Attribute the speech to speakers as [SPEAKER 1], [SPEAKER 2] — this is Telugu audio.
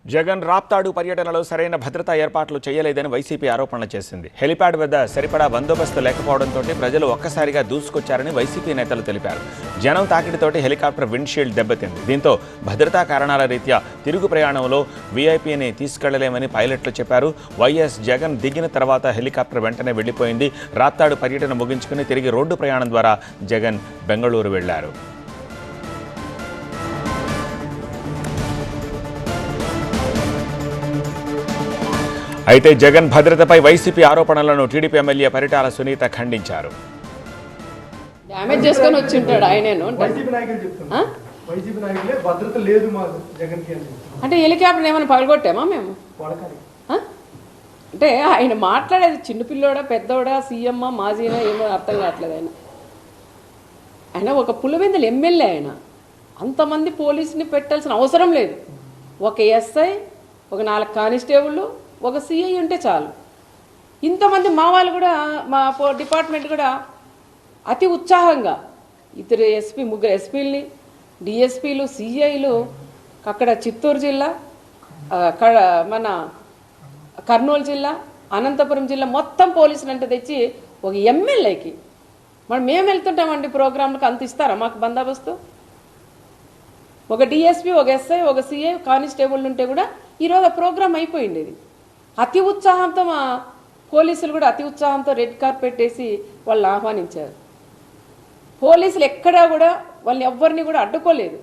[SPEAKER 1] జగన్ రాప్తాడు పర్యటనలో సరైన భద్రతా ఏర్పాట్లు చేయలేదని వైసీపీ ఆరోపణలు చేసింది. హెలిప్యాడ్ వద్ద సరిపడా బందోబస్తు లేకపోవడంతో ప్రజలు ఒక్కసారిగా దూసుకొచ్చారని వైసీపీ నేతలు తెలిపారు. జనం తాకిడితోటి హెలికాప్టర్ విండ్షీల్డ్ దెబ్బతింది. దీంతో భద్రతా కారణాల రీత్యా తిరుగు ప్రయాణంలో వీఐపీని తీసుకెళ్లలేమని పైలట్లు చెప్పారు. వైఎస్ జగన్ దిగిన తర్వాత హెలికాప్టర్ వెంటనే వెళ్లిపోయింది. రాప్తాడు పర్యటన ముగించుకుని తిరిగి రోడ్డు ప్రయాణం ద్వారా జగన్ బెంగళూరు వెళ్లారు. అయితే జగన్ భద్రతపై వైసీపీ ఆరోపణలను టీడీపీ ఎమ్మెల్యే పరిటాల సునీత ఖండించారు.
[SPEAKER 2] డ్యామేజ్ చేసుకొని వచ్చి ఉంటాడు ఆయనేను అంటే హెలికాప్టర్ ఏమైనా పగలగొట్టామా మేము? అంటే ఆయన మాట్లాడేది చిన్నపిల్లోడా పెద్దోడా సీఎమ్మా మాజీనా ఏమో అర్థం కావట్లేదు. ఆయన ఒక పులివెందుల ఎమ్మెల్యే. ఆయన అంతమంది పోలీసుని పెట్టాల్సిన అవసరం లేదు. ఒక ఎస్ఐ, ఒక 4 కానిస్టేబుళ్ళు, ఒక సిఐ ఉంటే చాలు. ఇంతమంది మా వాళ్ళు కూడా మా డిపార్ట్మెంట్ కూడా అతి ఉత్సాహంగా ముగ్గురు ఎస్పీలని, డిఎస్పీలు, సిఐలు అక్కడ చిత్తూరు జిల్లా, మన కర్నూలు జిల్లా, అనంతపురం జిల్లా మొత్తం పోలీసులు అంటే తెచ్చి ఒక ఎమ్మెల్యేకి మనం మేము వెళ్తుంటామండి ప్రోగ్రాంలకు అంత ఇస్తారా మాకు బందోబస్తు? ఒక డిఎస్పీ, ఒక ఎస్ఐ, ఒక సిఐ, కానిస్టేబుల్ ఉంటే కూడా ఈరోజు ఆ ప్రోగ్రాం అయిపోయింది. అతి ఉత్సాహంతో మా పోలీసులు కూడా అతి ఉత్సాహంతో రెడ్ కార్పెట్ వేసి వాళ్ళని ఆహ్వానించారు. పోలీసులు ఎక్కడా కూడా వాళ్ళని ఎవ్వరిని కూడా అడ్డుకోలేదు.